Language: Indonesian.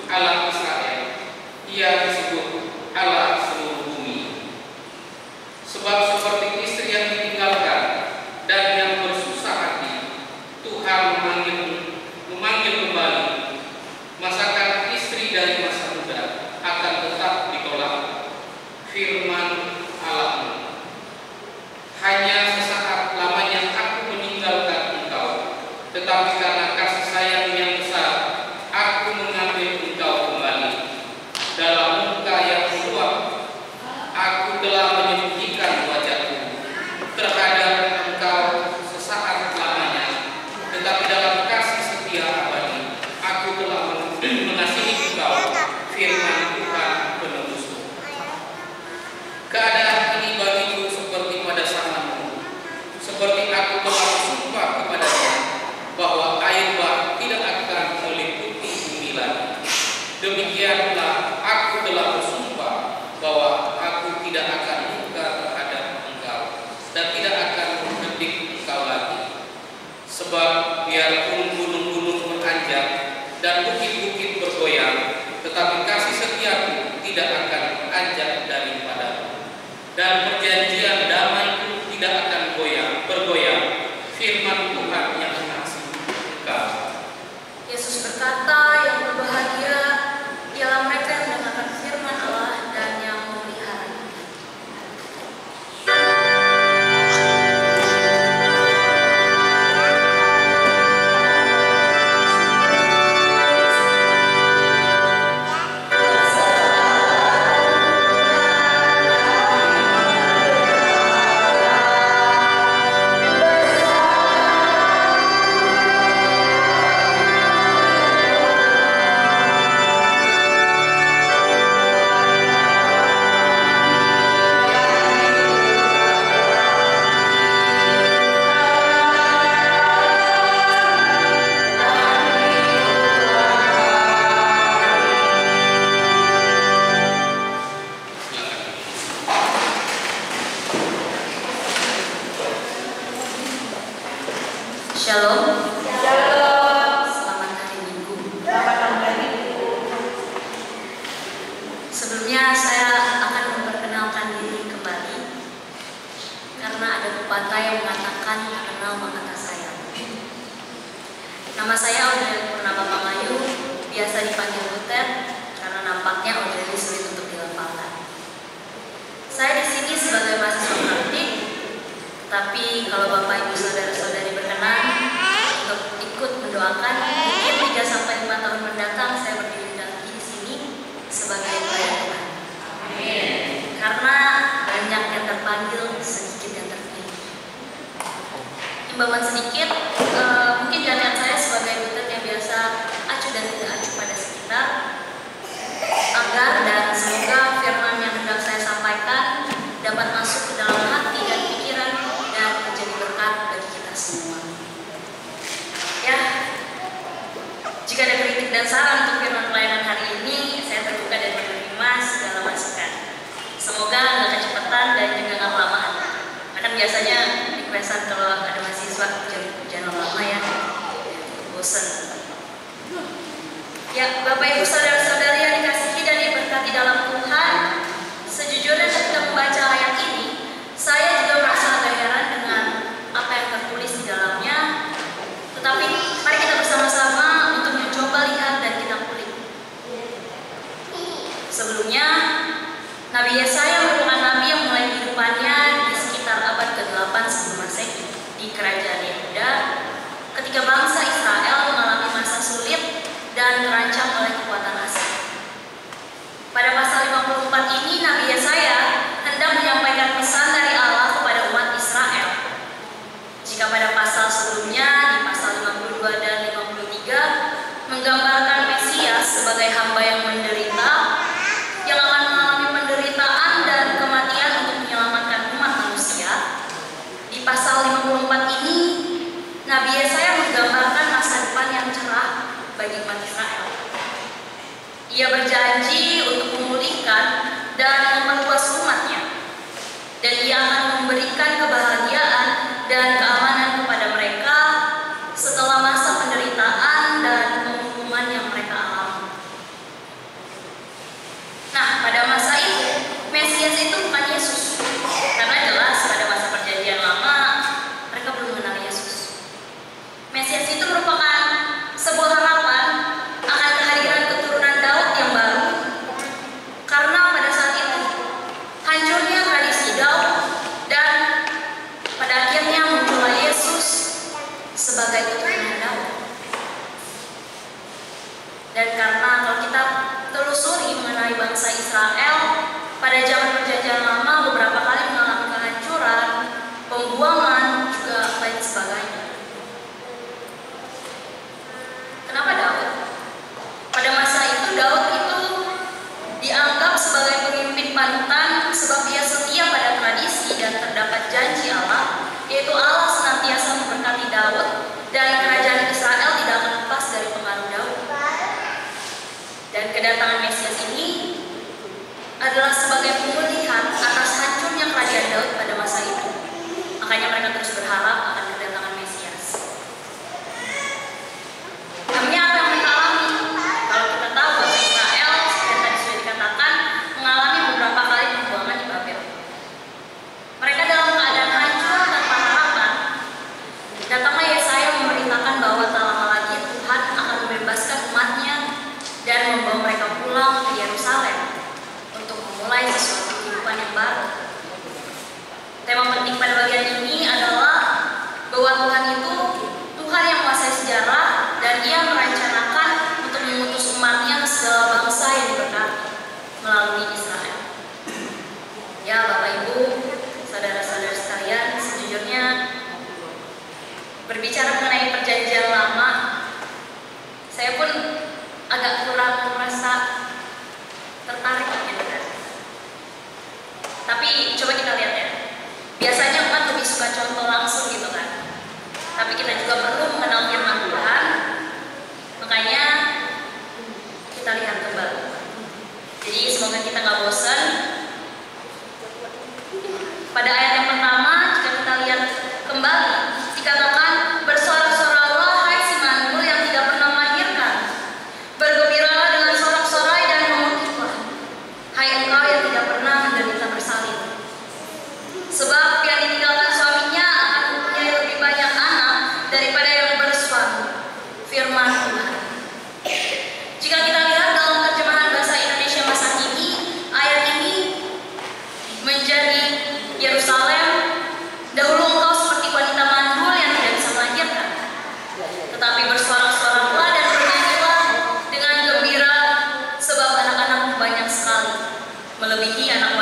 Allah Israel, Ia disebut Allah seluruh bumi. Sebab seperti istri yang ditinggalkan dan yang bersusah hati, Tuhan memanggil kembali. Masakan istri dari masa muda akan tetap ditolak, firman Allah. Hanya sesaat lamanya aku meninggalkan engkau, tetapi karena kasih sayang yang besar, aku mengambil engkau kembali. Dalam muka yang meluap, aku telah menyembunyikan wajahku terhadap engkau sesaat lamanya, tetapi dalam kasih setia abadi, aku telah mengasihi engkau, firman Tuhan penebusku. Keadaan ini bagiku seperti pada zamanmu, seperti aku telah bersumpah kepadanya bahwa air bah tidak akan meliputi bumi lagi. Demikianlah aku telah bersumpah bahwa aku tidak akan murka terhadap engkau dan tidak akan menghendik engkau lagi. Sebab biarpun gunung-gunung beranjak dan bukit-bukit bergoyang, tetapi kasih setiaku tidak akan beranjak daripadamu, dan perjanjian damaiku tidak akan bergoyang, firman Tuhan yang mengasihi engkau. Yesus berkata, yang berbahagia ialah mereka yang mendengarkan firman Allah dan yang memeliharanya. Shalom. Selamat hari Minggu. Sebelumnya saya akan memperkenalkan diri kembali, karena ada pepatah yang mengatakan tak kenal maka tak sayang. Nama saya Audrey Purnama Pangayu, biasa dipanggil Butet karena nampaknya Audrey sulit untuk dilafalkan. Saya di sini sebagai mahasiswa praktik, tapi kalau Bapak Ibu Saudara-saudari berkenan untuk ikut mendoakan, mungkin 3-5 tahun mendatang saya berdiri lagi di sini sebagai pelayan Tuhan. Amin. Karena banyak yang terpanggil, sedikit yang terpilih. Himbauan sedikit, mungkin jangan saya sebagai butet yang biasa acuh dan tidak acuh pada sekitar, agar dan semoga firman yang hendak saya sampaikan dapat masuk ke dalam hati dan pikiran dan menjadi berkat bagi kita semua. Ya, jika ada kritik dan saran untuk firman pelayanan hari ini, saya terbuka dan menerima segala masukan. Semoga nggak kecepatan dan juga nggak kelamaan. Kan biasanya requestan kalau ada mahasiswa jangan lama ya, bosan. Ya, Bapak Ibu Saudara-saudari yang dikasihi dan diberkati dalam Tuhan, sejujurnya ketika membaca ayat ini, saya juga merasa agak heran dengan apa yang tertulis di dalamnya. Tetapi mari kita bersama-sama untuk mencoba lihat dan kita kulik. Sebelumnya, Nabi Yesaya merupakan nabi yang mulai kehidupannya di sekitar abad ke-8 sebelum Masehi di kerajaan Yehuda, ketika bangsa Israel mengalami masa sulit dan terancam oleh kekuatan asing. Pada pasal 54 ini, Nabi Yesaya hendak menyampaikan pesan dari Allah kepada umat Israel. Jika pada pasal sebelumnya, di pasal 52 dan 53, menggambarkan Mesias sebagai hamba yang menderita, yang akan mengalami penderitaan dan kematian untuk menyelamatkan umat manusia. Di pasal 54 ini, Nabi Yesaya menggambarkan masa depan yang cerah bagi umat Israel. Ia berjanji untuk memulihkan dan memperluas umatnya, dan ia akan memberikan kebahagiaan dan keamanan kepada mereka setelah masa penderitaan dan penghukuman yang mereka alami. pada zaman perjanjian lama beberapa kali mengalami kehancuran, pembuangan, juga lain sebagainya. Kenapa Daud? Pada masa itu Daud itu dianggap sebagai pemimpin panutan sebab dia setia pada tradisi dan terdapat janji Allah, yaitu Allah senantiasa memberkati Daud dan kerajaan Israel tidak akan lepas dari pengaruh Daud. Dan kedatangan Mesias ini adalah sebagai pemulihan atas hancurnya kerajaan Daud pada masa itu. Makanya mereka terus berharap akan kedatangan Mesias. Namanya apa yang mereka alami? Kalau kita tahu bahwa Israel, seperti yang tadi sudah dikatakan, mengalami beberapa kali pembuangan di Babel. Mereka dalam keadaan hancur tanpa harapan. Datanglah Yesaya memberitakan bahwa tak lama lagi Tuhan akan membebaskan umatnya dan membawa mereka pulang ke Yerusalem untuk memulai sesuatu kehidupan yang baru. Tema penting pada bagian ini adalah bahwa Tuhan itu Tuhan yang menguasai sejarah dan Ia merencanakan untuk mengutus umatnya ke segala bangsa yang diberkati melalui Israel. Ya Bapak Ibu, saudara-saudara sekalian, sejujurnya berbicara mengenai perjanjian lama, saya pun agak kurang merasa tertarik gitu kan. Tapi coba kita lihat ya. Biasanya umat lebih suka contoh langsung gitu kan. Tapi kita juga perlu mengenal firman Tuhan. Makanya kita lihat kembali. Jadi semoga kita nggak bosan. Pada ayat yang pertama, jika kita lihat kembali, dikatakan bersorak-soraklah hai si mandul yang tidak pernah melahirkan. Bergembiralah dengan sorak-sorai dan memujilah, hai engkau yang tidak pernah menderita bersalin. Sebab yang ditinggalkan suaminya akan mempunyai lebih banyak anak daripada yang bersuami. Firman Tuhan. Jika kita lihat dalam terjemahan bahasa Indonesia masa kini, ayat ini menjadi Yerusalem, dahulu engkau seperti wanita mandul yang tidak bisa melahirkan. Tetapi bersorak-soraklah dan bernyanyilah dengan gembira, sebab anak-anakmu banyak sekali, melebihi anak